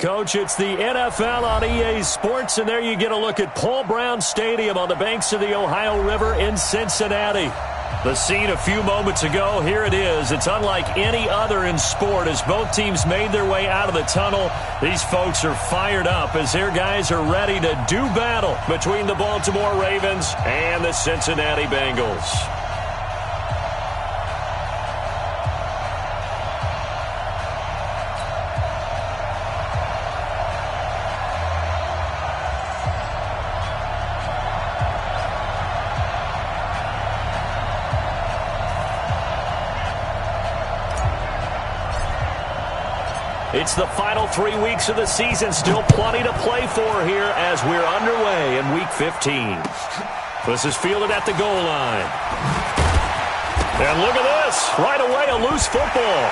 Coach, it's the NFL on EA Sports, and there you get a look at Paul Brown Stadium on the banks of the Ohio River in Cincinnati. The scene a few moments ago, here it is. It's unlike any other in sport as both teams made their way out of the tunnel. These folks are fired up as their guys are ready to do battle between the Baltimore Ravens and the Cincinnati Bengals. It's the final 3 weeks of the season. Still plenty to play for here as we're underway in Week 15. This is fielded at the goal line. And look at this. Right away, a loose football.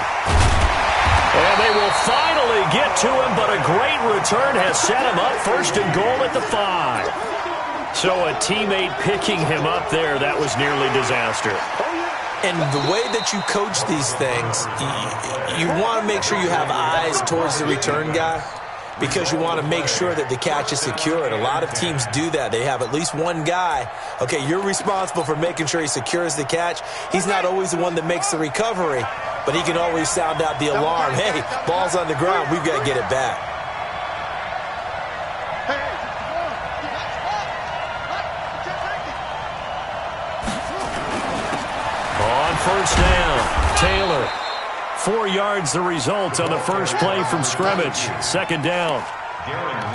And they will finally get to him, but a great return has set him up first and goal at the 5. So a teammate picking him up there, that was nearly disaster. And the way that you coach these things, you want to make sure you have eyes towards the return guy because you want to make sure that the catch is secured. A lot of teams do that. They have at least one guy. Okay, you're responsible for making sure he secures the catch. He's not always the one that makes the recovery, but he can always sound out the alarm. Hey, ball's on the ground. We've got to get it back. First down, Taylor. 4 yards the result on the first play from scrimmage. Second down.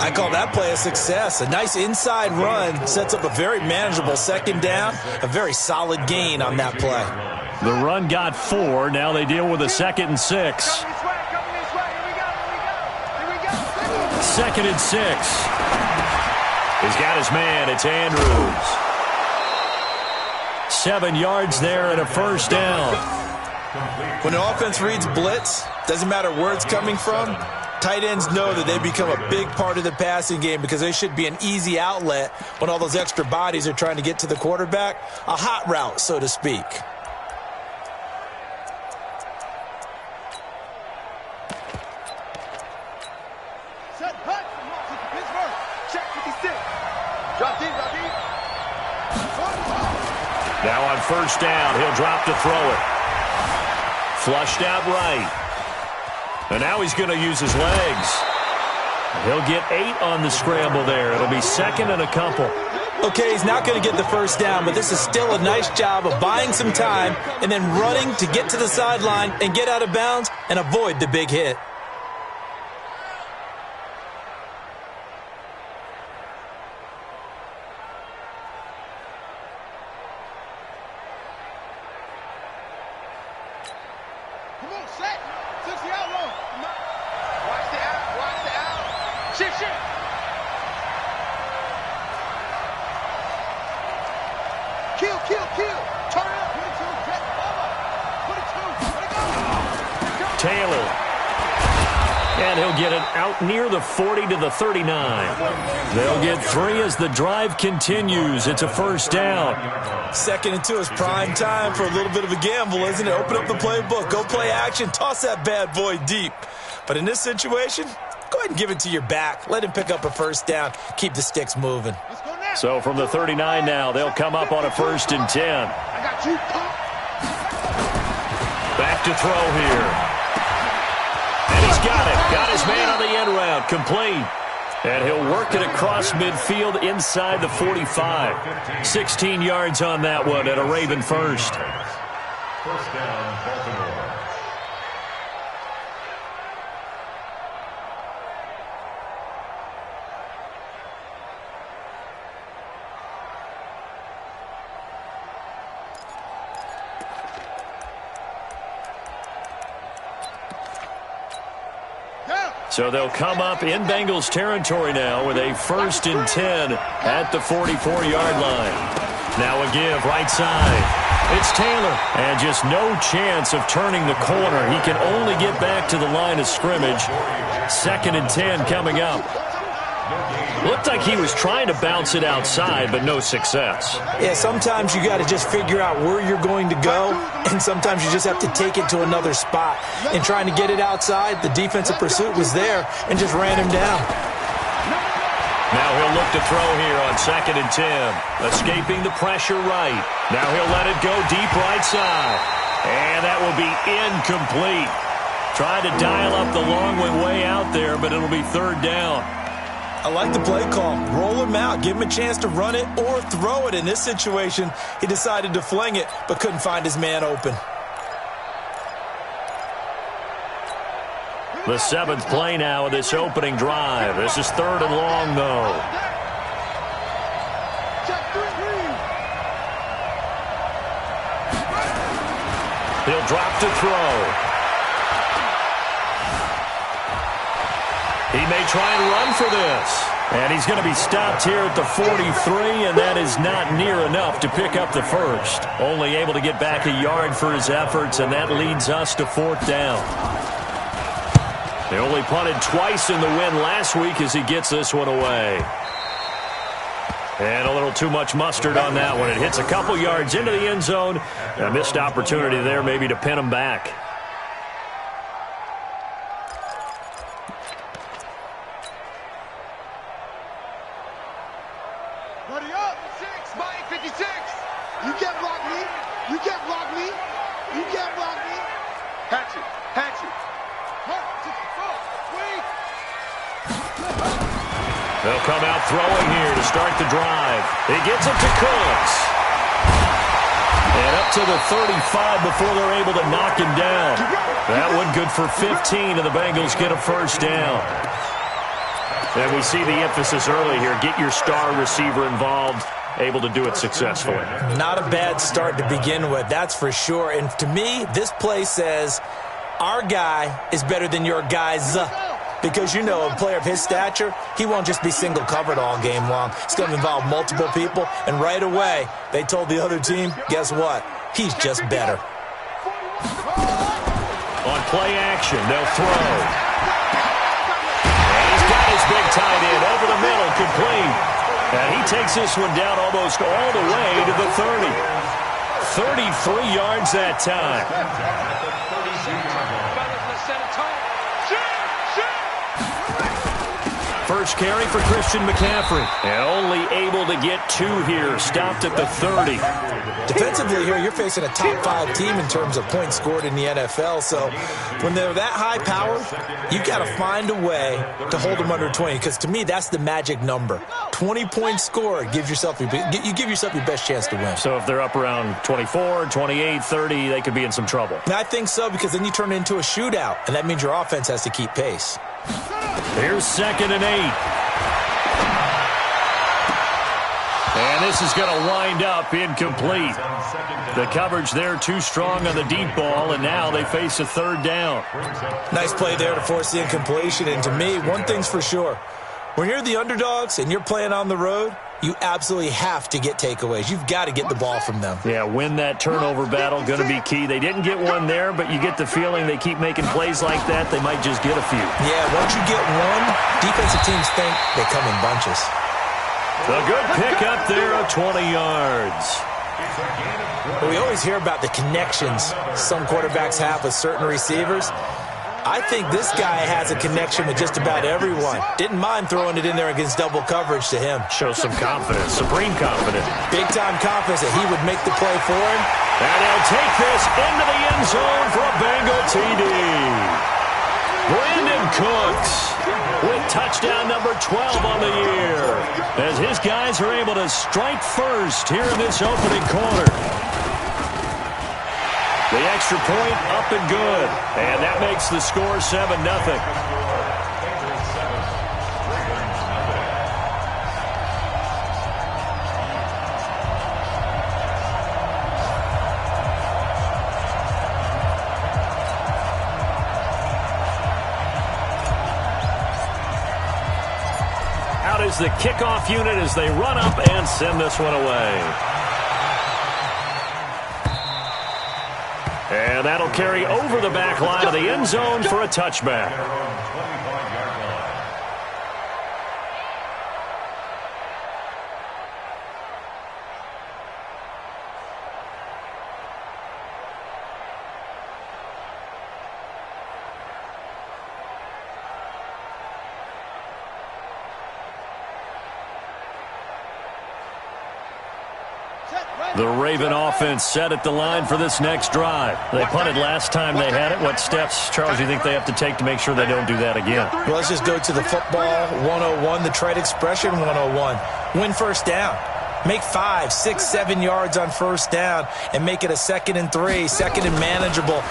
I call that play a success. A nice inside run sets up a very manageable second down. A very solid gain on that play. The run got 4. Now they deal with a 2nd and 6. 2nd and 6. He's got his man. It's Andrews. 7 yards there and a first down. When an offense reads blitz, doesn't matter where it's coming from, tight ends know that they become a big part of the passing game because they should be an easy outlet when all those extra bodies are trying to get to the quarterback. A hot route, so to speak. Now on first down, he'll drop to throw it. Flushed out right. And now he's going to use his legs. He'll get 8 on the scramble there. It'll be 2nd and a couple. Okay, he's not going to get the first down, but this is still a nice job of buying some time and then running to get to the sideline and get out of bounds and avoid the big hit. Taylor. And he'll get it out near the 40 to the 39. They'll get 3 as the drive continues. It's a first down. 2nd and 2 is prime time for a little bit of a gamble, isn't it? Open up the playbook. Go play action. Toss that bad boy deep. But in this situation, go ahead and give it to your back. Let him pick up a first down. Keep the sticks moving. So from the 39 now, they'll come up on a 1st and 10. Back to throw here. And he's got it. Got his man on the end route. Complete. And he'll work it across midfield inside the 45. 16 yards on that one and a Raven first. First down, Baltimore. So they'll come up in Bengals territory now with a 1st and 10 at the 44-yard line. Now a give right side. It's Taylor. And just no chance of turning the corner. He can only get back to the line of scrimmage. 2nd and 10 coming up. Looked like he was trying to bounce it outside, but no success. Yeah, sometimes you got to just figure out where you're going to go, and sometimes you just have to take it to another spot. And trying to get it outside, the defensive pursuit was there and just ran him down. Now he'll look to throw here on 2nd and 10. Escaping the pressure right. Now he'll let it go deep right side. And that will be incomplete. Tried to dial up the long way out there, but it'll be 3rd down. I like the play call. Roll him out. Give him a chance to run it or throw it. In this situation, he decided to fling it, but couldn't find his man open. The 7th play now of this opening drive. This is 3rd and long, though. He'll drop to throw. He may try and run for this. And he's going to be stopped here at the 43, and that is not near enough to pick up the first. Only able to get back a yard for his efforts, and that leads us to 4th down. They only punted twice in the win last week as he gets this one away. And a little too much mustard on that one. It hits a couple yards into the end zone. A missed opportunity there maybe to pin him back. Buddy up. 6 by 56. You can't block me. You can't block me. You can't block me. Hatch it. Hatch it. They'll come out throwing here to start the drive. He gets it to Cooks. And up to the 35 before they're able to knock him down. That one good for 15, and the Bengals get a first down. And we see the emphasis early here. Get your star receiver involved, able to do it successfully. Not a bad start to begin with, that's for sure. And to me, this play says our guy is better than your guy's. Because, you know, a player of his stature, he won't just be single covered all game long. It's going to involve multiple people. And right away, they told the other team, guess what? He's just better. On play action, they'll throw. And he's got his big tight end over the middle, complete. And he takes this one down almost all the way to the 30. 33 yards that time. First carry for Christian McCaffrey. And only able to get 2 here. Stopped at the 30. Defensively here, you're facing a top 5 team in terms of points scored in the NFL. So when they're that high power, you've got to find a way to hold them under 20. Because to me, that's the magic number. 20 points scored gives yourself you give yourself your best chance to win. So if they're up around 24, 28, 30, they could be in some trouble. And I think so, because then you turn it into a shootout. And that means your offense has to keep pace. Here's 2nd and 8. And this is going to wind up incomplete. The coverage there too strong on the deep ball, and now they face a 3rd down. Nice play there to force the incompletion. And to me, one thing's for sure. When you're the underdogs and you're playing on the road, you absolutely have to get takeaways. You've got to get the ball from them. Yeah, win that turnover battle, going to be key. They didn't get one there, but you get the feeling they keep making plays like that, they might just get a few. Yeah, once you get one, defensive teams think they come in bunches. A good pick up there of 20 yards. We always hear about the connections some quarterbacks have with certain receivers. I think this guy has a connection with just about everyone. Didn't mind throwing it in there against double coverage to him. Shows some confidence, supreme confidence. Big-time confidence that he would make the play for him. And he'll take this into the end zone for a Bengal TD. Brandon Cooks with touchdown number 12 on the year, as his guys are able to strike first here in this opening quarter. The extra point up and good, and that makes the score 7-0. Out is the kickoff unit as they run up and send this one away. And that'll carry over the back line of the end zone for a touchback. The Raven offense set at the line for this next drive. They punted last time they had it. What steps, Charles, do you think they have to take to make sure they don't do that again? Well, let's just go to the football 101, the trade expression 101. Win first down. Make 5, 6, 7 yards on first down and make it a 2nd and 3, 2nd and manageable.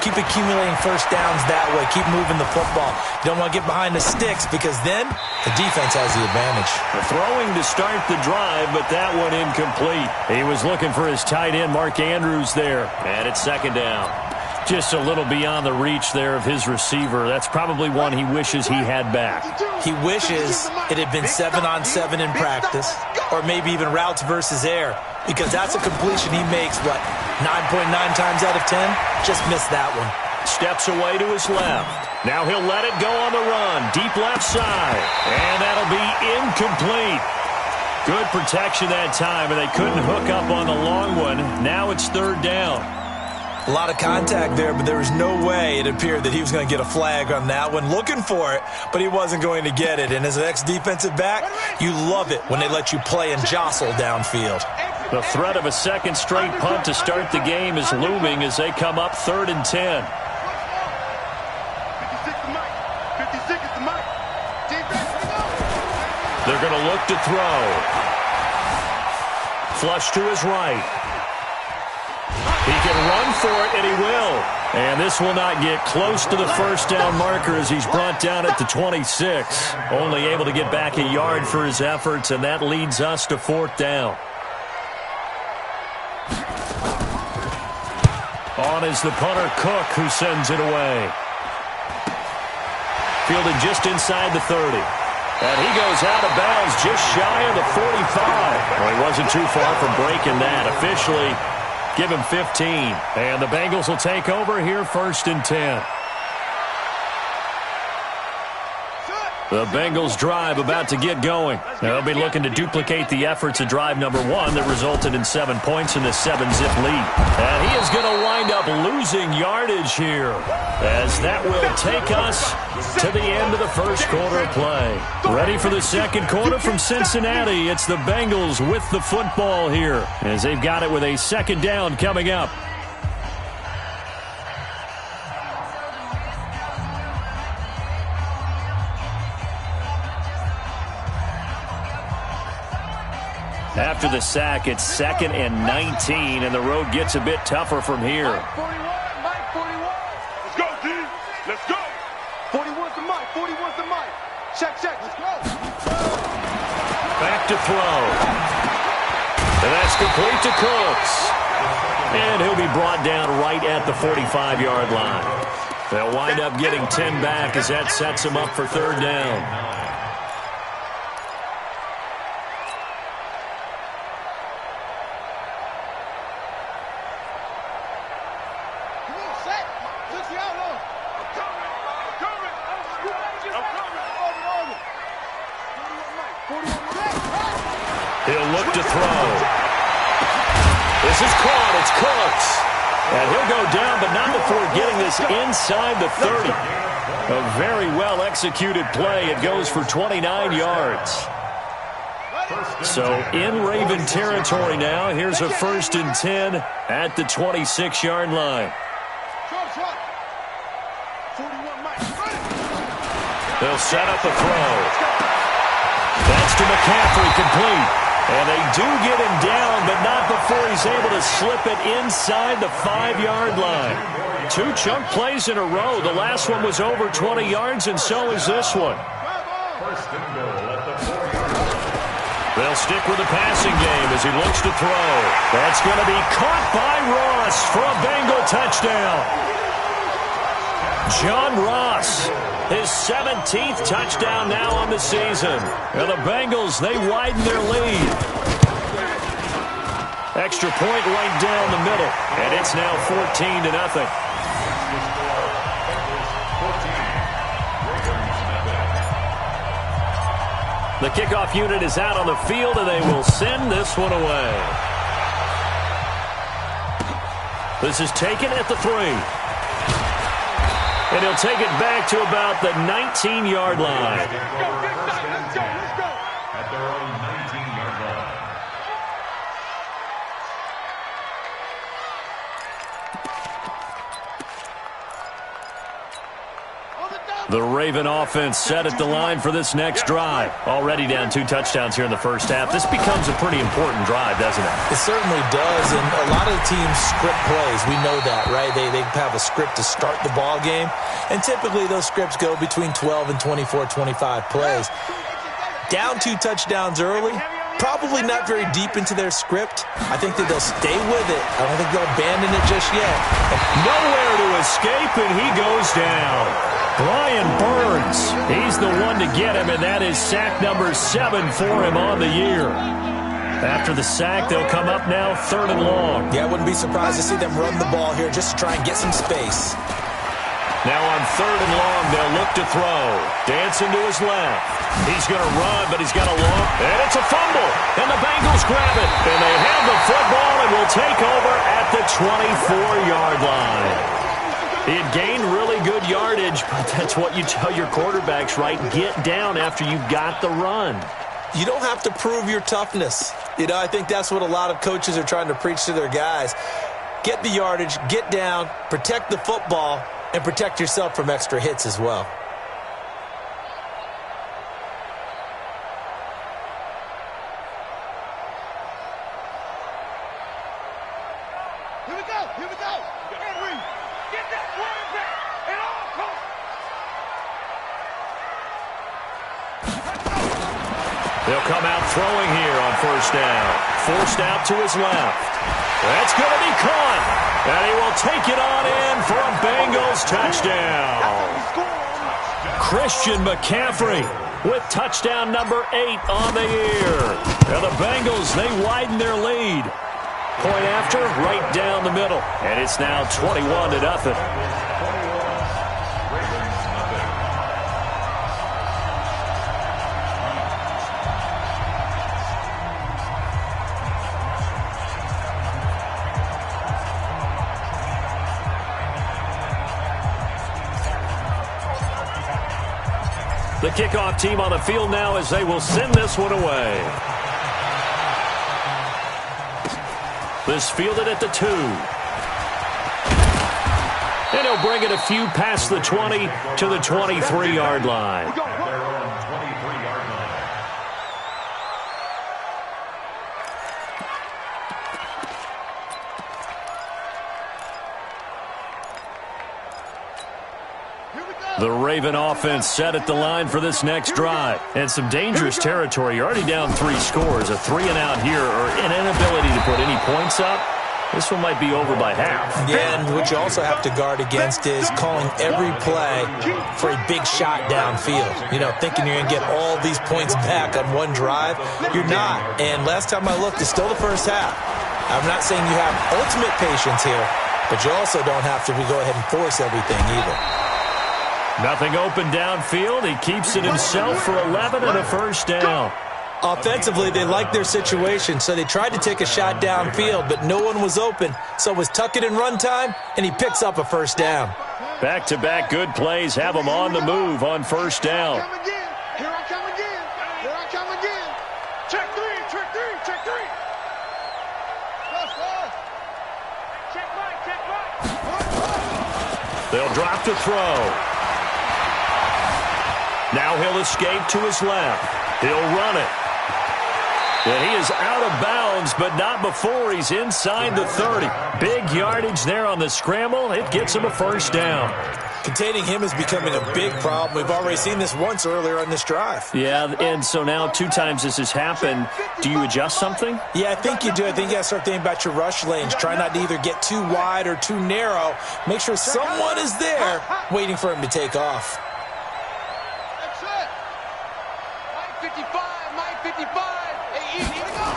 Keep accumulating first downs that way. Keep moving the football. You don't want to get behind the sticks because then the defense has the advantage. Throwing to start the drive, but that one incomplete. He was looking for his tight end, Mark Andrews, there. And it's 2nd down. Just a little beyond the reach there of his receiver. That's probably one he wishes he had back. He wishes it had been 7-on-7 in practice or maybe even routes versus air because that's a completion he makes, 9.9 times out of 10? Just missed that one. Steps away to his left. Now he'll let it go on the run. Deep left side. And that'll be incomplete. Good protection that time, and they couldn't hook up on the long one. Now it's 3rd down. A lot of contact there, but there was no way it appeared that he was going to get a flag on that one. Looking for it, but he wasn't going to get it. And as an ex-defensive back, you love it when they let you play and jostle downfield. The threat of a 2nd straight punt to start the game is looming as they come up 3rd and 10. 56 to Mike. 56 is to Mike. Defense, They're going to look to throw. Flush to his right. He can run for it, and he will. And this will not get close to the first down marker as he's brought down at the 26. Only able to get back a yard for his efforts, and that leads us to 4th down. On is the punter, Cook, who sends it away. Fielded just inside the 30. And he goes out of bounds just shy of the 45. Well, he wasn't too far from breaking that. Officially, give him 15. And the Bengals will take over here 1st and 10. The Bengals drive about to get going. They'll be looking to duplicate the efforts of drive number 1 that resulted in 7 points in the 7-zip lead. And he is going to wind up losing yardage here as that will take us to the end of the first quarter of play. Ready for the second quarter from Cincinnati. It's the Bengals with the football here as they've got it with a 2nd down coming up. After the sack, it's 2nd and 19, and the road gets a bit tougher from here. Mike 41. Let's go, D. Let's go. 41 to Mike. 41 to Mike. Check. Let's go. Back to throw. And that's complete to Cooks. And he'll be brought down right at the 45-yard line. They'll wind up getting 10 back as that sets them up for 3rd down. He'll look to throw. This is caught. It's Cooks. And he'll go down, but not before getting this inside the 30. A very well-executed play. It goes for 29 yards. So in Raven territory now. Here's a 1st and 10 at the 26-yard line. They'll set up a throw. That's to McCaffrey, complete. And they do get him down, but not before he's able to slip it inside the 5-yard line. 2 chunk plays in a row. The last one was over 20 yards, and so is this one. They'll stick with the passing game as he looks to throw. That's going to be caught by Ross for a Bengal touchdown. John Ross, his 17th touchdown now on the season. And the Bengals, they widen their lead. Extra point right down the middle. And it's now 14-0. The kickoff unit is out on the field, and they will send this one away. This is taken at the 3. And he'll take it back to about the 19-yard line. Let's go. At their own 19-yard line. The Raven offense set at the line for this next drive. Already down 2 touchdowns here in the first half. This becomes a pretty important drive, doesn't it? It certainly does, and a lot of the teams script plays. We know that, right? They have a script to start the ball game, and typically those scripts go between 12 and 24, 25 plays. Down 2 touchdowns early, probably not very deep into their script. I think that they'll stay with it. I don't think they'll abandon it just yet. Nowhere to escape, and he goes down. Brian Burns, he's the one to get him, and that is sack number 7 for him on the year. After the sack, they'll come up now 3rd and long. Yeah, I wouldn't be surprised to see them run the ball here just to try and get some space. Now on 3rd and long, they'll look to throw. Dancing to his left. He's going to run, but he's got a long, and it's a fumble. And the Bengals grab it, and they have the football and will take over at the 24-yard line. He had gained really good yardage, but that's what you tell your quarterbacks, right? Get down after you got the run. You don't have to prove your toughness. You know, I think that's what a lot of coaches are trying to preach to their guys. Get the yardage, get down, protect the football, and protect yourself from extra hits as well. Here we go, here we go. Henry, get that quarterback at all costs. They'll come out throwing here on 1st down. Forced out to his left. That's going to be caught. And he will take it on in for a Bengals touchdown. Christian McCaffrey with touchdown number 8 on the year. Now the Bengals, they widen their lead. Point after, right down the middle. And it's now 21-0. The kickoff team on the field now as they will send this one away. This fielded at the 2. And he'll bring it a few past the 20 to the 23-yard line. The Raven offense set at the line for this next drive. And some dangerous territory. You're already down 3 scores. A 3-and-out here or an inability to put any points up. This one might be over by half. Yeah, and what you also have to guard against is calling every play for a big shot downfield. You know, thinking you're going to get all these points back on one drive. You're not. And last time I looked, it's still the first half. I'm not saying you have ultimate patience here, but you also don't have to go ahead and force everything either. Nothing open downfield. He keeps it himself for 11 and a 1st down. Offensively, they liked their situation, so they tried to take a shot downfield, but no one was open. So it was tuck it in run time, and he picks up a 1st down. Back-to-back good plays have him on the move on 1st down. Here I come again. Here I come again. Check 3, check 3, check 3. Yes, sir. Check right. They'll drop to throw. Now he'll escape to his left. He'll run it. And he is out of bounds, but not before he's inside the 30. Big yardage there on the scramble. It gets him a 1st down. Containing him is becoming a big problem. We've already seen this once earlier on this drive. Yeah, and so now 2 times this has happened. Do you adjust something? Yeah, I think you do. I think you got to start thinking about your rush lanes. Try not to either get too wide or too narrow. Make sure someone is there waiting for him to take off. That's it. Mike 55, Mike 55. Hey, here we go.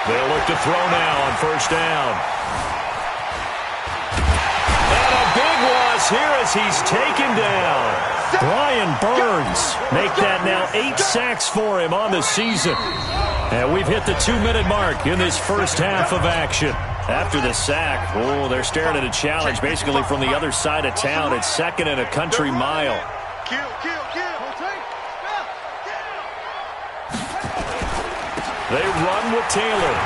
They'll look to throw now on 1st down. And a big loss here as he's taken down. Brian Burns make that now 8 sacks for him on the season. And we've hit the 2-minute mark in this first half of action. After the sack, oh, they're staring at a challenge basically from the other side of town. It's 2nd and a country mile. Kill, kill, kill. They run with Taylor.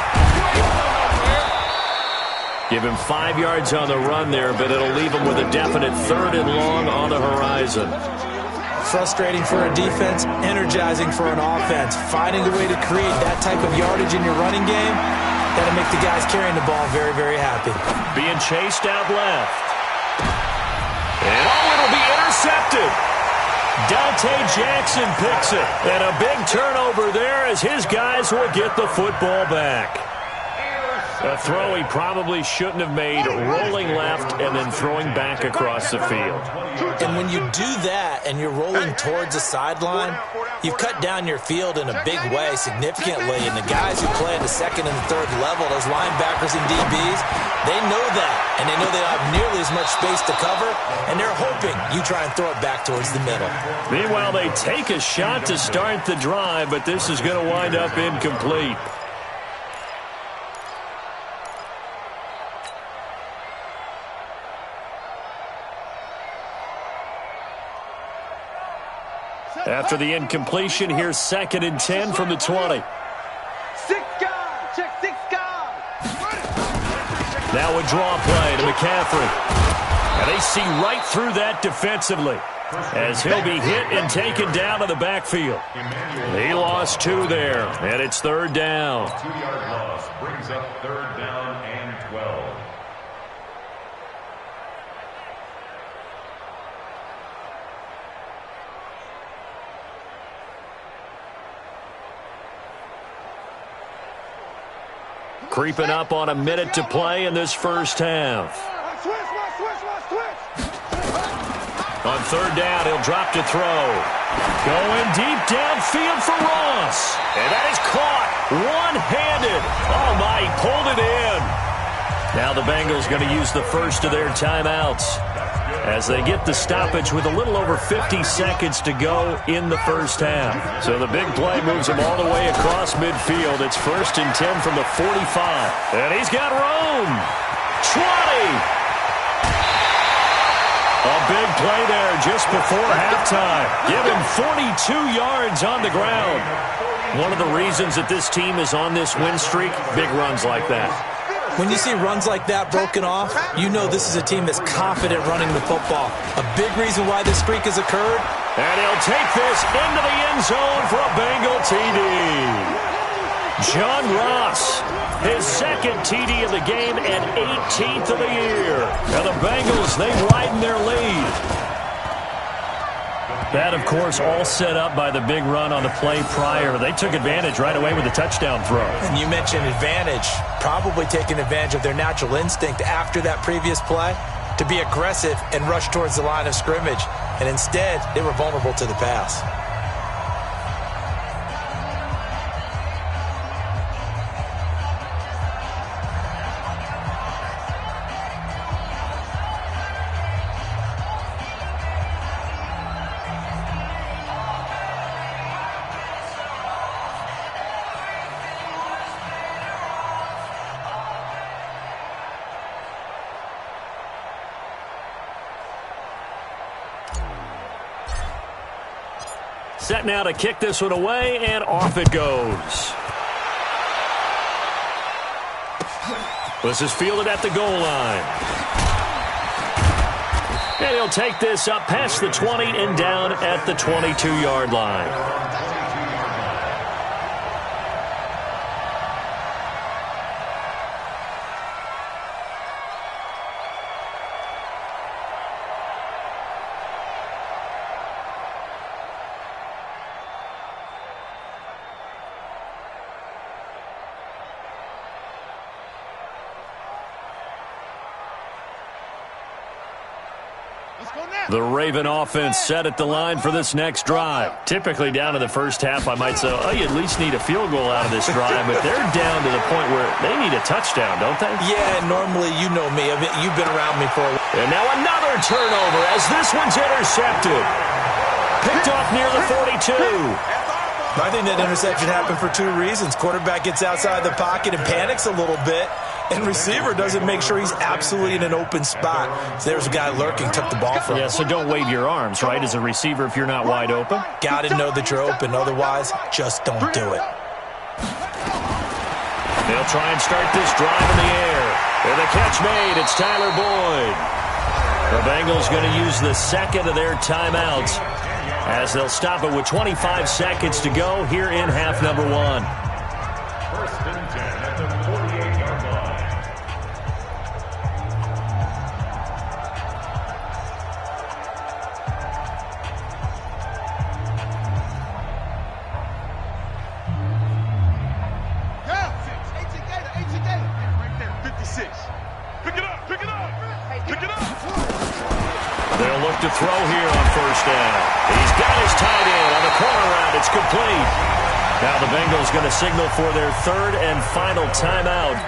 Give him 5 yards on the run there, but it'll leave him with a definite 3rd and long on the horizon. Frustrating for a defense, energizing for an offense. Finding a way to create that type of yardage in your running game, that'll make the guys carrying the ball very, very happy. Being chased out left. And it'll be intercepted. Dante Jackson picks it. And a big turnover there as his guys will get the football back. A throw he probably shouldn't have made, rolling left and then throwing back across the field. And when you do that and you're rolling towards the sideline, you've cut down your field in a big way significantly. And the guys who play at the 2nd and the 3rd level, those linebackers and DBs, they know that. And they know they don't have nearly as much space to cover. And they're hoping you try and throw it back towards the middle. Meanwhile, they take a shot to start the drive, but this is going to wind up incomplete. After the incompletion, here's 2nd and 10 from the 20. 6 guys. Check 6 guys. Now a draw play to McCaffrey. And they see right through that defensively as he'll be hit and taken down to the backfield. He lost 2 there, and it's 3rd down. 2-yard loss brings up 3rd down and 12. Creeping up on a minute to play in this first half. Switch. On 3rd down, he'll drop to throw. Going deep downfield for Ross. And that is caught one-handed. Oh, my, he pulled it in. Now the Bengals going to use the first of their timeouts as they get the stoppage with a little over 50 seconds to go in the first half. So the big play moves him all the way across midfield. It's 1st and 10 from the 45. And he's got room. 20. A big play there just before halftime. Give him 42 yards on the ground. One of the reasons that this team is on this win streak, big runs like that. When you see runs like that broken off, you know this is a team that's confident running the football. A big reason why this streak has occurred. And he'll take this into the end zone for a Bengal TD. John Ross, his 2nd TD of the game and 18th of the year. Now the Bengals, they widen their lead. That, of course, all set up by the big run on the play prior. They took advantage right away with a touchdown throw. And you mentioned advantage, probably taking advantage of their natural instinct after that previous play to be aggressive and rush towards the line of scrimmage. And instead, they were vulnerable to the pass. Set now to kick this one away, and off it goes. This is fielded at the goal line. And he'll take this up past the 20 and down at the 22-yard line. The Raven offense set at the line for this next drive. Typically down to the first half, I might say, oh, you at least need a field goal out of this drive, but they're down to the point where they need a touchdown, don't they? Yeah, normally, you know me. You've been around me for a while. And now another turnover as this one's intercepted. Picked off near the 42. I think that interception happened for 2 reasons. Quarterback gets outside the pocket and panics a little bit, and receiver doesn't make sure he's absolutely in an open spot. So there's a guy lurking, took the ball from him. Yeah, so don't wave your arms, right, as a receiver if you're not wide open. Got to know that you're open. Otherwise, just don't do it. They'll try and start this drive in the air. And the catch made. It's Tyler Boyd. The Bengals going to use the second of their timeouts as they'll stop it with 25 seconds to go here in half number 1. First and 10 at the 48-yard line. They'll look to throw here on first down. He's got his tight end on the corner route. It's complete. Now the Bengals going to signal for their third and final timeout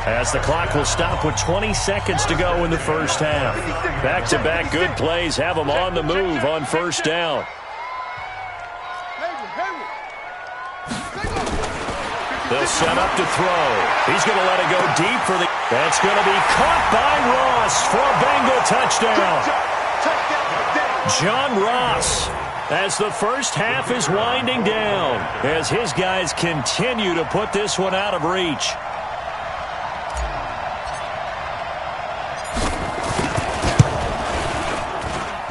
as the clock will stop with 20 seconds to go in the first half. Back-to-back good plays have them on the move on first down. They'll set up to throw. He's going to let it go deep for the... That's going to be caught by Ross for a Bengal touchdown. John Ross, as the first half is winding down, as his guys continue to put this one out of reach.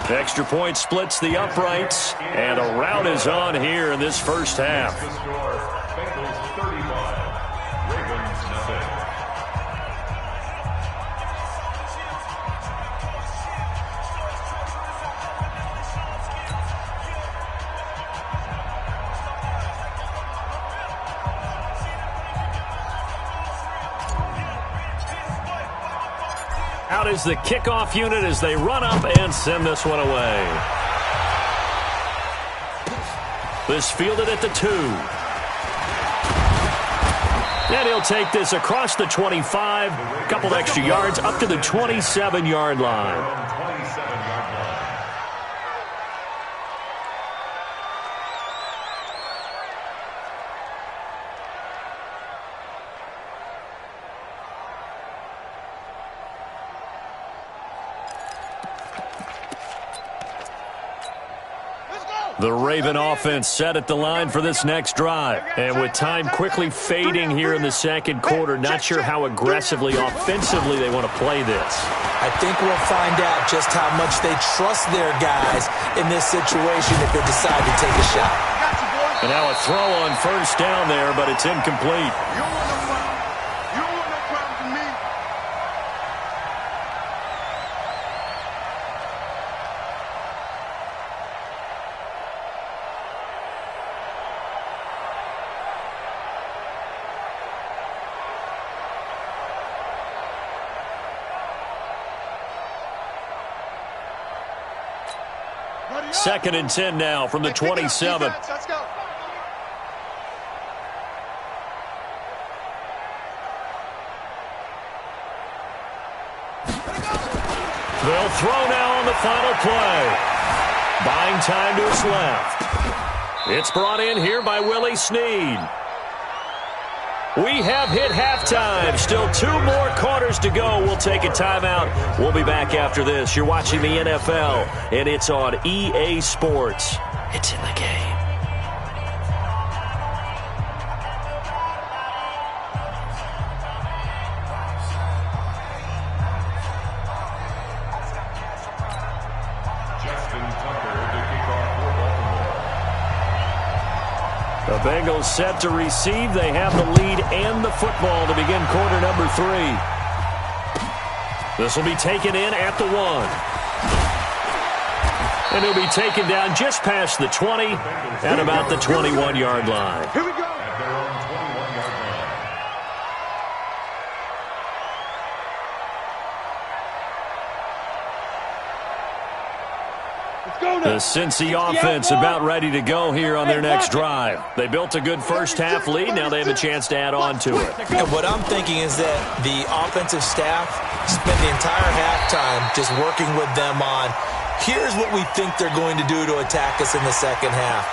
The extra point splits the uprights, and a rout is on here in this first half. Bengals 35, Ravens nothing. Out is the kickoff unit as they run up and send this one away. This fielded at the 2. And he'll take this across the 25, a couple extra yards up to the 27-yard line. The Raven offense set at the line for this next drive. And with time quickly fading here in the second quarter, not sure how aggressively, offensively they want to play this. I think we'll find out just how much they trust their guys in this situation if they decide to take a shot. And now a throw on first down there, but it's incomplete. Second and 10 now from the 27. Let's go. They'll throw now on the final play. Buying time to his left. It's brought in here by Willie Snead. We have hit halftime. Still 2 more quarters to go. We'll take a timeout. We'll be back after this. You're watching the NFL, and it's on EA Sports. It's in the game. The Bengals set to receive. They have the lead and the football to begin quarter number 3. This will be taken in at the 1. And he'll be taken down just past the 20 at about the 21-yard line. Here we go. At their own 21-yard line. The Cincy offense about ready to go here on their next drive. They built a good first half lead. Now they have a chance to add on to it. And what I'm thinking is that the offensive staff spent the entire halftime just working with them on, here's what we think they're going to do to attack us in the second half.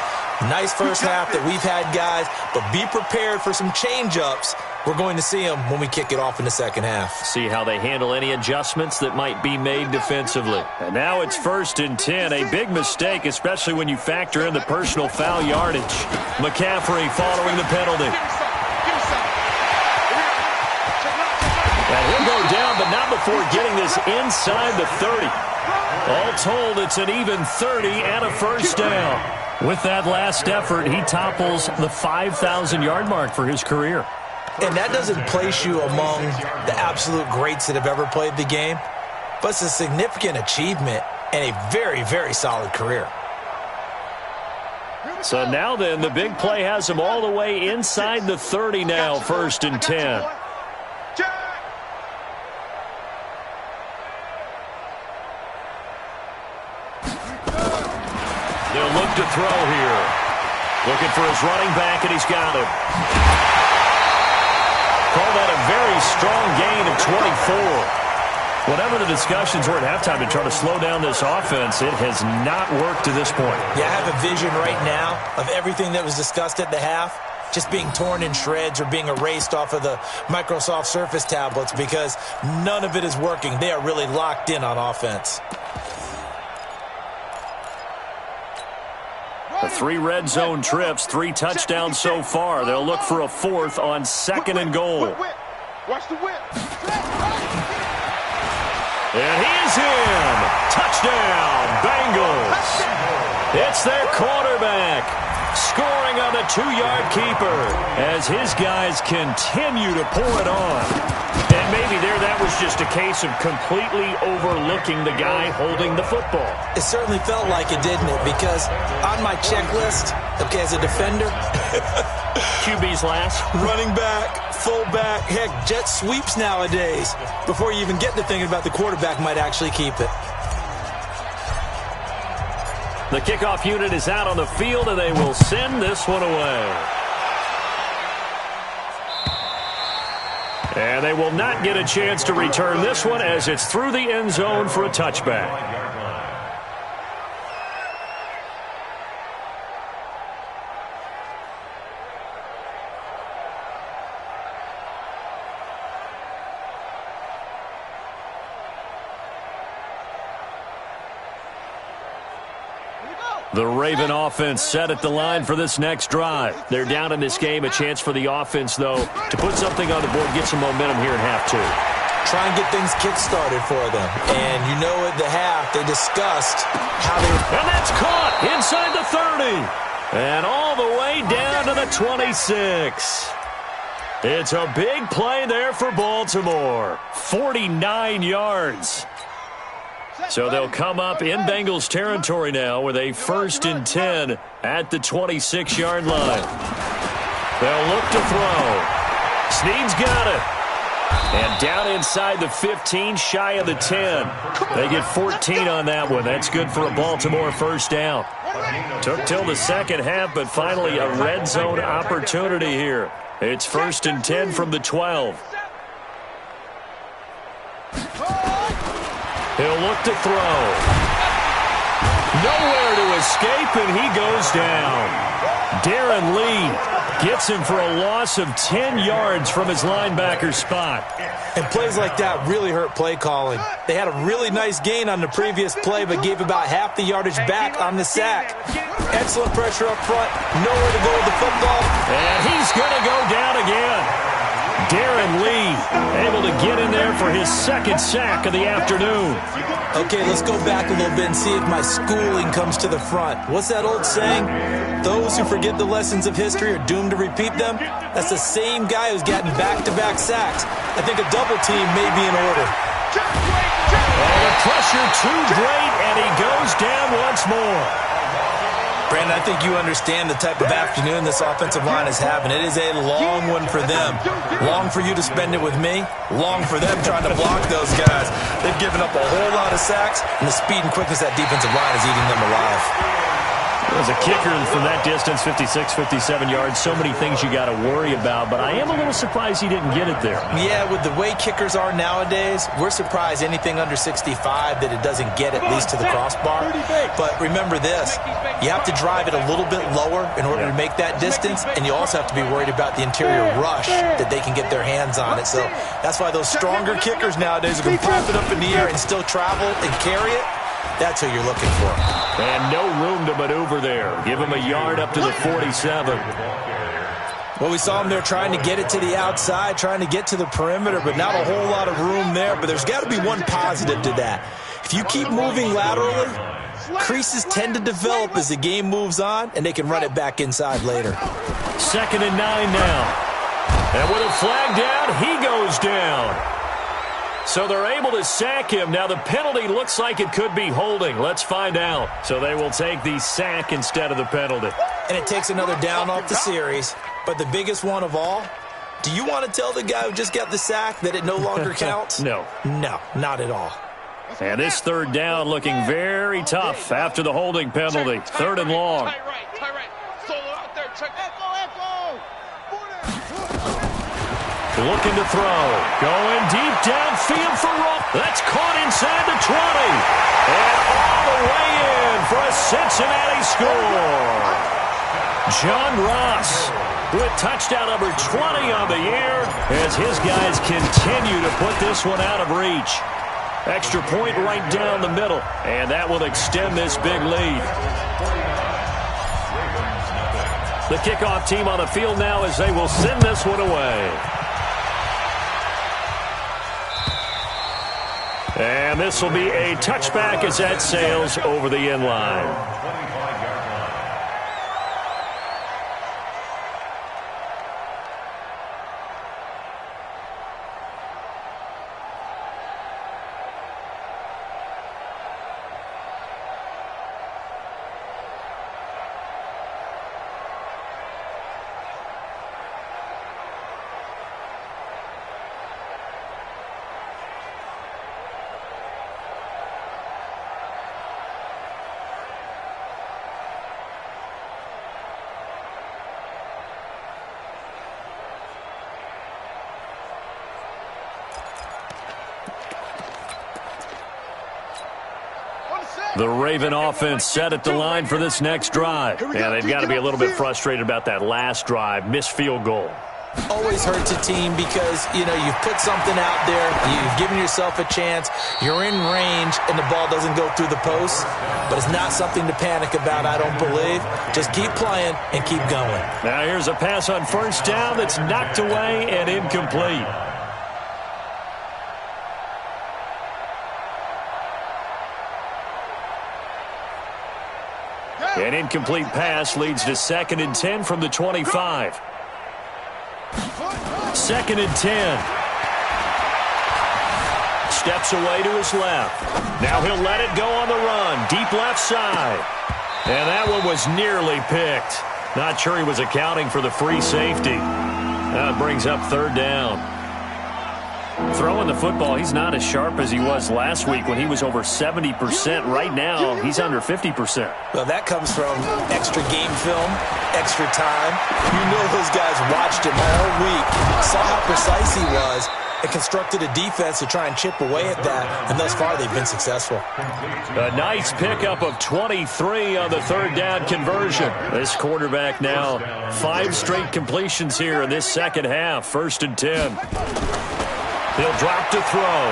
Nice first half that we've had, guys, but be prepared for some change-ups. We're going to see them when we kick it off in the second half. See how they handle any adjustments that might be made defensively. And now it's 1st and 10. A big mistake, especially when you factor in the personal foul yardage. McCaffrey following the penalty. And he'll go before getting this inside the 30. All told, it's an even 30 and a first down. With that last effort, he topples the 5,000-yard mark for his career. And that doesn't place you among the absolute greats that have ever played the game, but it's a significant achievement and a very, very solid career. So now then, the big play has him all the way inside the 30 now, 1st and 10. They'll look to throw here. Looking for his running back, and he's got him. Call that a very strong gain of 24. Whatever the discussions were at halftime to try to slow down this offense, it has not worked to this point. Yeah, I have a vision right now of everything that was discussed at the half just being torn in shreds or being erased off of the Microsoft Surface tablets because none of it is working. They are really locked in on offense. The 3 red zone trips, 3 touchdowns so far. They'll look for a 4th on 2nd and goal. Watch the whip. And he is in. Touchdown, Bengals. It's their quarterback scoring on the 2-yard keeper as his guys continue to pour it on. And maybe that was just a case of completely overlooking the guy holding the football. It certainly felt like it, didn't it? Because on my checklist, okay, as a defender, QB's last. running back, fullback, heck, jet sweeps nowadays. Before you even get to thinking about the quarterback might actually keep it. The kickoff unit is out on the field, and they will send this one away. And they will not get a chance to return this one as it's through the end zone for a touchback. The Raven offense set at the line for this next drive. They're down in this game. A chance for the offense, though, to put something on the board, get some momentum here in half 2. Try and get things kick-started for them. And you know at the half, they discussed how they... And that's caught inside the 30. And all the way down to the 26. It's a big play there for Baltimore. 49 yards. So they'll come up in Bengals territory now with a 1st and 10 at the 26-yard line. They'll look to throw. Snead's got it. And down inside the 15, shy of the 10. They get 14 on that one. That's good for a Baltimore first down. Took till the second half, but finally a red zone opportunity here. It's 1st and 10 from the 12. He'll look to throw. Nowhere to escape, and he goes down. Darren Lee gets him for a loss of 10 yards from his linebacker spot. And plays like that really hurt play calling. They had a really nice gain on the previous play, but gave about half the yardage back on the sack. Excellent pressure up front. Nowhere to go with the football. And he's going to go down again. Darren Lee able to get in there for his 2nd sack of the afternoon. Okay, let's go back a little bit and see if my schooling comes to the front. What's that old saying? Those who forget the lessons of history are doomed to repeat them. That's the same guy who's getting back-to-back sacks. I think a double team may be in order. And the pressure too great, and he goes down once more. Brandon, I think you understand the type of afternoon this offensive line is having. It is a long one for them. Long for you to spend it with me. Long for them trying to block those guys. They've given up a whole lot of sacks, and the speed and quickness of that defensive line is eating them alive. As a kicker from that distance, 56, 57 yards, so many things you got to worry about, but I am a little surprised he didn't get it there. Yeah, with the way kickers are nowadays, we're surprised anything under 65 that it doesn't get at least to the crossbar. But remember this, you have to drive it a little bit lower in order to make that distance, and you also have to be worried about the interior rush that they can get their hands on it. So that's why those stronger kickers nowadays are going to pop it up in the air and still travel and carry it. That's who you're looking for. And no room to maneuver there. Give him a yard up to the 47. Well, we saw him there trying to get it to the outside, trying to get to the perimeter, but not a whole lot of room there. But there's got to be one positive to that. If you keep moving laterally, creases tend to develop as the game moves on, and they can run it back inside later. 2nd and 9 now. And with a flag down, he goes down. So they're able to sack him. Now the penalty looks like it could be holding. Let's find out. So they will take the sack instead of the penalty. And it takes another down off the series. But the biggest one of all, do you want to tell the guy who just got the sack that it no longer counts? No. No, not at all. And this 3rd down looking very tough after the holding penalty. 3rd and long. Tight right. Solo out there. Check. Echo. Looking to throw. Going deep downfield for Rock. That's caught inside the 20. And all the way in for a Cincinnati score. John Ross with touchdown number 20 on the year as his guys continue to put this one out of reach. Extra point right down the middle. And that will extend this big lead. The kickoff team on the field now as they will send this one away. And this will be a touchback as that sails over the end line. The Raven offense set at the line for this next drive. And they've got to be a little bit frustrated about that last drive. Missed field goal. Always hurts a team because, you've put something out there. You've given yourself a chance. You're in range, and the ball doesn't go through the post. But it's not something to panic about, I don't believe. Just keep playing and keep going. Now here's a pass on 1st down that's knocked away and incomplete. An incomplete pass leads to 2nd and 10 from the 25. 2nd and 10. Steps away to his left. Now he'll let it go on the run. Deep left side. And that one was nearly picked. Not sure he was accounting for the free safety. That brings up 3rd down. Throwing the football, he's not as sharp as he was last week when he was over 70%. Right now, he's under 50%. Well, that comes from extra game film, extra time. Those guys watched him all week, saw how precise he was, and constructed a defense to try and chip away at that. And thus far, they've been successful. A nice pickup of 23 on the 3rd down conversion. This quarterback now 5 straight completions here in this 2nd half. 1st and 10. He'll drop to throw.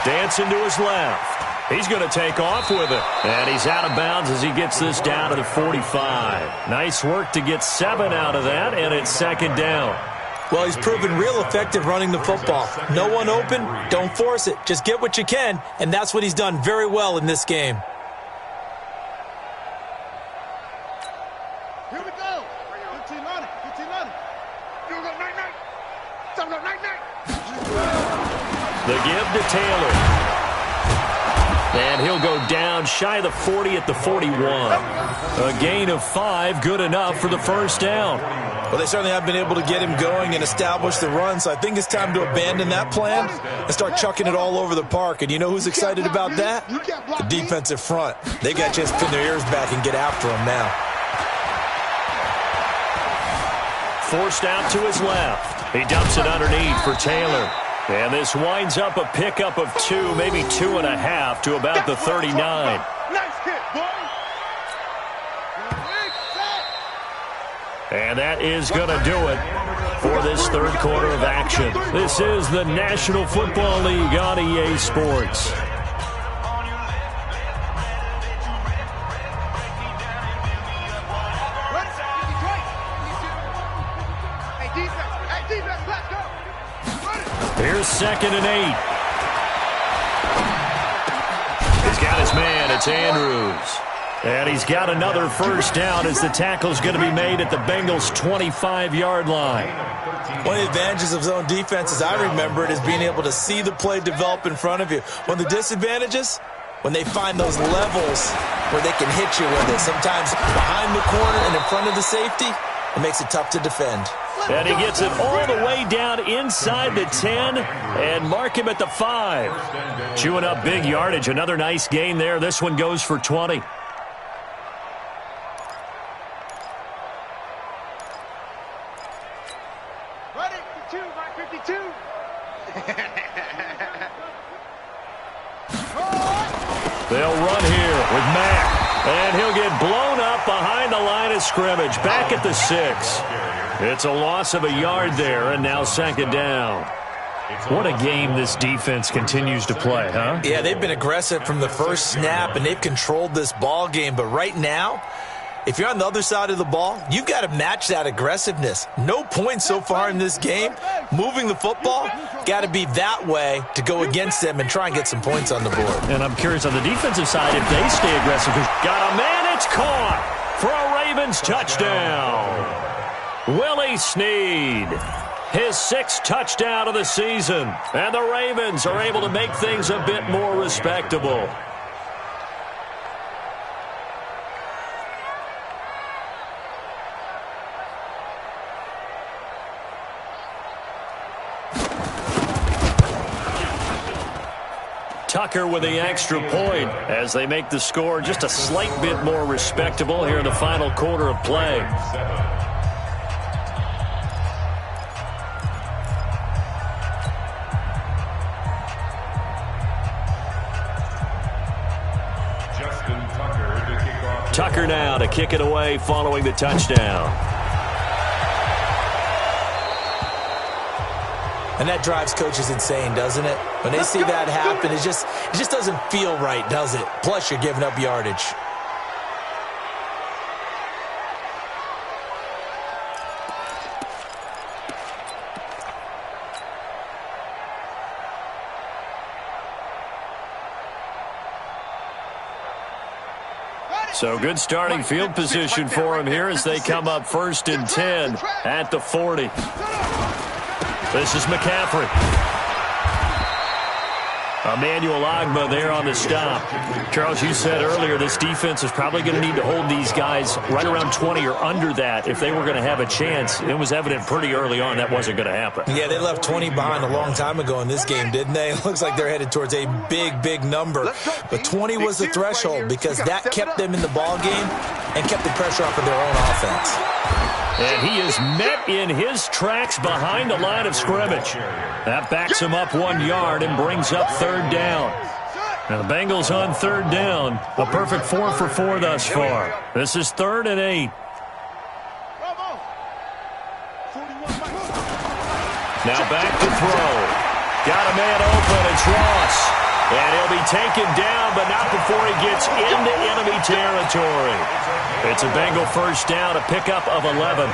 Dancing to his left. He's going to take off with it. And he's out of bounds as he gets this down to the 45. Nice work to get 7 out of that, and it's 2nd down. Well, he's proven real effective running the football. No one open, don't force it. Just get what you can, and that's what he's done very well in this game. Here we go. 15 on it. 15 on it. Here we go. Night. Time to go. Night. The give to Taylor. And he'll go down shy of the 40 at the 41. A gain of 5, good enough for the 1st down. Well, they certainly have been able to get him going and establish the run, so I think it's time to abandon that plan and start chucking it all over the park. And you know who's excited about that? The defensive front. They got to just pin their ears back and get after him now. Forced out to his left. He dumps it underneath for Taylor. And this winds up a pickup of 2, maybe 2.5 to about the 39. Nice hit, boy. And that is going to do it for this 3rd quarter of action. This is the National Football League on EA Sports. 2nd and 8. He's got his man. It's Andrews. And he's got another first down as the tackle's going to be made at the Bengals' 25-yard line. One of the advantages of zone defense, as I remember it, is being able to see the play develop in front of you. One of the disadvantages, when they find those levels where they can hit you with it, sometimes behind the corner and in front of the safety, it makes it tough to defend. And he gets it all the way down inside the 10 and mark him at the 5. Chewing up big yardage. Another nice gain there. This one goes for 20. They'll run here with Mack, and he'll get blown up behind the line of scrimmage, back at the 6. It's a loss of a yard there, and now 2nd down. What a game this defense continues to play, huh? Yeah, they've been aggressive from the first snap, and they've controlled this ball game. But right now, if you're on the other side of the ball, you've got to match that aggressiveness. No points so far in this game. Moving the football, got to be that way to go against them and try and get some points on the board. And I'm curious on the defensive side if they stay aggressive. Got a man, it's caught for a Ravens touchdown. Willie Snead, his 6th touchdown of the season. And the Ravens are able to make things a bit more respectable. Tucker with the extra point as they make the score just a slight bit more respectable here in the final quarter of play. Tucker now to kick it away following the touchdown. And that drives coaches insane, doesn't it? When they see that happen, it just doesn't feel right, does it? Plus, you're giving up yardage. So good starting field position for him here as they come up 1st and 10 at the 40. This is McCaffrey. Emmanuel Ogbah there on the stop. Charles, you said earlier this defense is probably going to need to hold these guys right around 20 or under that if they were going to have a chance. It was evident pretty early on that wasn't going to happen. Yeah, they left 20 behind a long time ago in this game, didn't they? It looks like they're headed towards a big number. But 20 was the threshold because that kept them in the ball game and kept the pressure off of their own offense. And he is met in his tracks behind the line of scrimmage. That backs him up 1 yard and brings up 3rd down. Now the Bengals on 3rd down. A perfect 4 for 4 thus far. This is 3rd and 8. Now back to throw. Got a man open. It's Ross. And he'll be taken down, but not before he gets into enemy territory. It's a Bengal first down, a pickup of 11.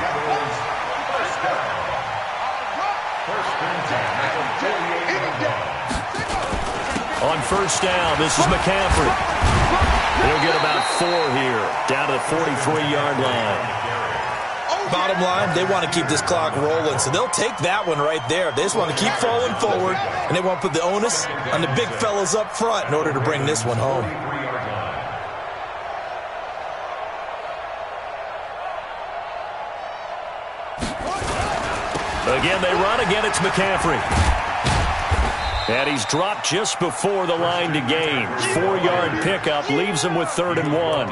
On 1st down, this is McCaffrey. He'll get about 4 here, down to the 43-yard line. Bottom line, they want to keep this clock rolling, so they'll take that one right there. They just want to keep falling forward, and they want to put the onus on the big fellas up front in order to bring this one home. Again, they run. Again, it's McCaffrey. And he's dropped just before the line to gain. 4-yard pickup leaves him with 3rd and 1.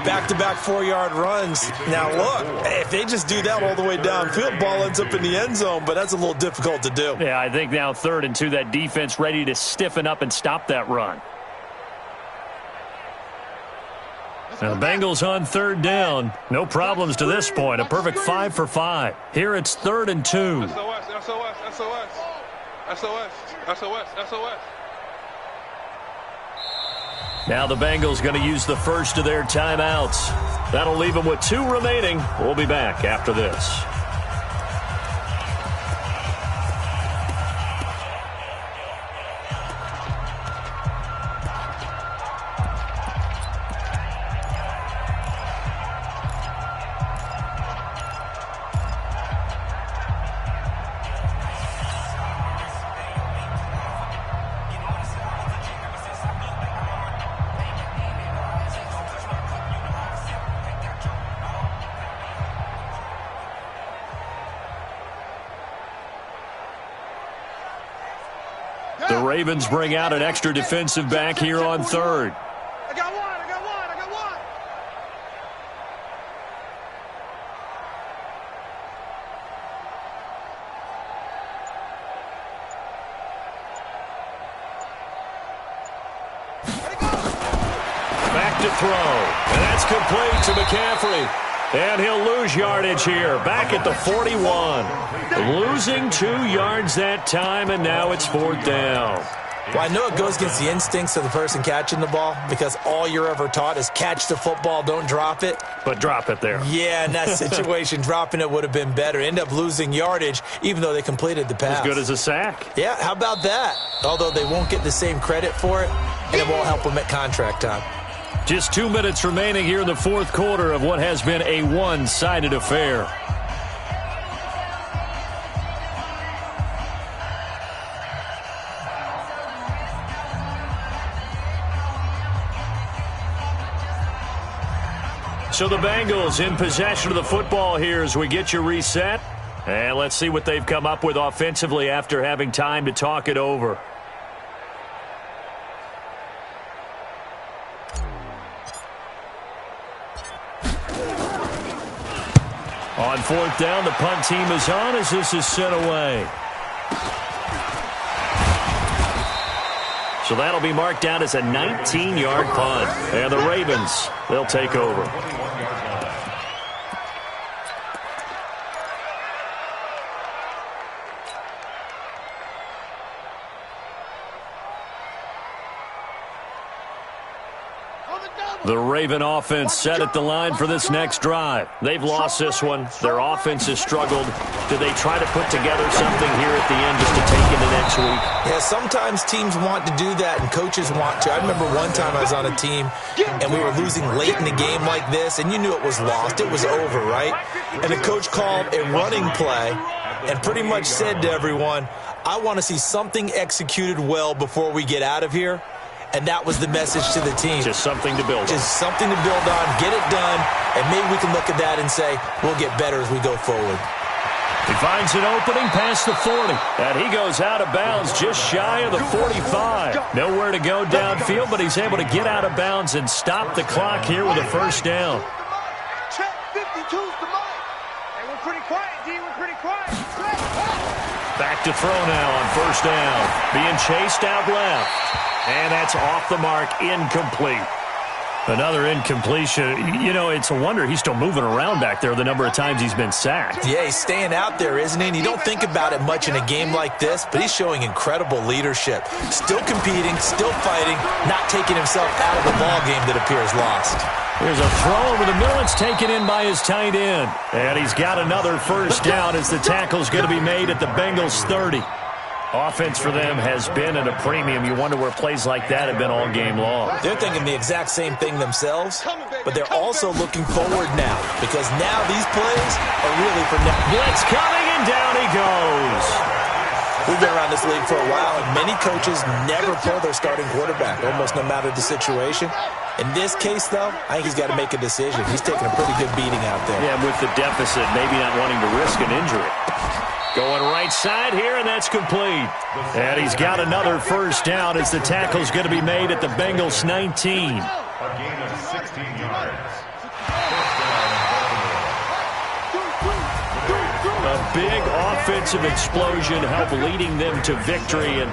Back-to-back 4-yard runs. Now, look, if they just do that all the way downfield, ball ends up in the end zone, but that's a little difficult to do. Yeah, I think now 3rd and 2, that defense ready to stiffen up and stop that run. Now, the Bengals on 3rd down. No problems to this point. A perfect 5 for 5. Here it's 3rd and 2. SOS. Now the Bengals going to use the first of their timeouts. That'll leave them with 2 remaining. We'll be back after this. Ravens bring out an extra defensive back here on third. I got one. Back to throw. And that's complete to McCaffrey. And he'll lose yardage here. Back at the 41. Losing 2 yards that time, and now it's 4th down. Well, I know it goes against the instincts of the person catching the ball because all you're ever taught is catch the football, don't drop it. But drop it there. Yeah, in that situation, dropping it would have been better. End up losing yardage, even though they completed the pass. As good as a sack. Yeah, how about that? Although they won't get the same credit for it, and it won't help them at contract time. Just 2 minutes remaining here in the 4th quarter of what has been a one-sided affair. So the Bengals in possession of the football here as we get you reset. And let's see what they've come up with offensively after having time to talk it over. On 4th down, the punt team is on as this is sent away. So that'll be marked down as a 19-yard punt. And the Ravens, they'll take over. The Raven offense set at the line for this next drive. They've lost this one. Their offense has struggled. Do they try to put together something here at the end just to take into next week? Yeah, sometimes teams want to do that and coaches want to. I remember one time I was on a team and we were losing late in the game like this, and you knew it was lost. It was over, right? And the coach called a running play and pretty much said to everyone, I want to see something executed well before we get out of here. And that was the message to the team. Just something to build on. Just something to build on, get it done, and maybe we can look at that and say, we'll get better as we go forward. He finds an opening past the 40. And he goes out of bounds just shy of the 45. Nowhere to go downfield, but he's able to get out of bounds and stop the clock here with a first down. Check 52's the mic. Hey, we're pretty quiet, D. We're pretty quiet. Back to throw now on first down. Being chased out left. And that's off the mark, incomplete. Another incompletion. You know, it's a wonder he's still moving around back there the number of times he's been sacked. Yeah, he's staying out there, isn't he? And you don't think about it much in a game like this, but he's showing incredible leadership. Still competing, still fighting, not taking himself out of the ball game that appears lost. Here's a throw over the middle. It's taken in by his tight end. And he's got another first down as the tackle's going to be made at the Bengals' 30. Offense for them has been at a premium. You wonder where plays like that have been all game long. They're thinking the exact same thing themselves, but they're also looking forward now because now these plays are really for now. Blitz coming, and down he goes. We've been around this league for a while, and many coaches never pull their starting quarterback, almost no matter the situation. In this case, though, I think he's got to make a decision. He's taking a pretty good beating out there. Yeah, with the deficit, maybe not wanting to risk an injury. Going right side here, and that's complete. And he's got another first down as the tackle's going to be made at the Bengals' 19. A gain of 16 yards. A big offensive explosion helped leading them to victory. And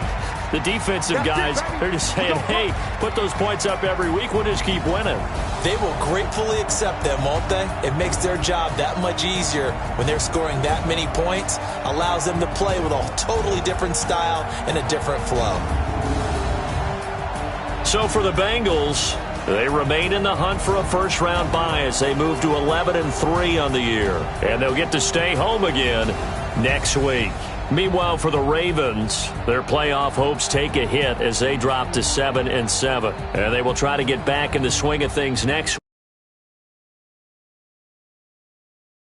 the defensive guys, they're just saying, hey, put those points up every week. We'll just keep winning. They will gratefully accept them, won't they? It makes their job that much easier when they're scoring that many points. Allows them to play with a totally different style and a different flow. So for the Bengals, they remain in the hunt for a first-round bye as they move to 11-3 on the year. And they'll get to stay home again next week. Meanwhile, for the Ravens, their playoff hopes take a hit as they drop to 7-7. And they will try to get back in the swing of things next week.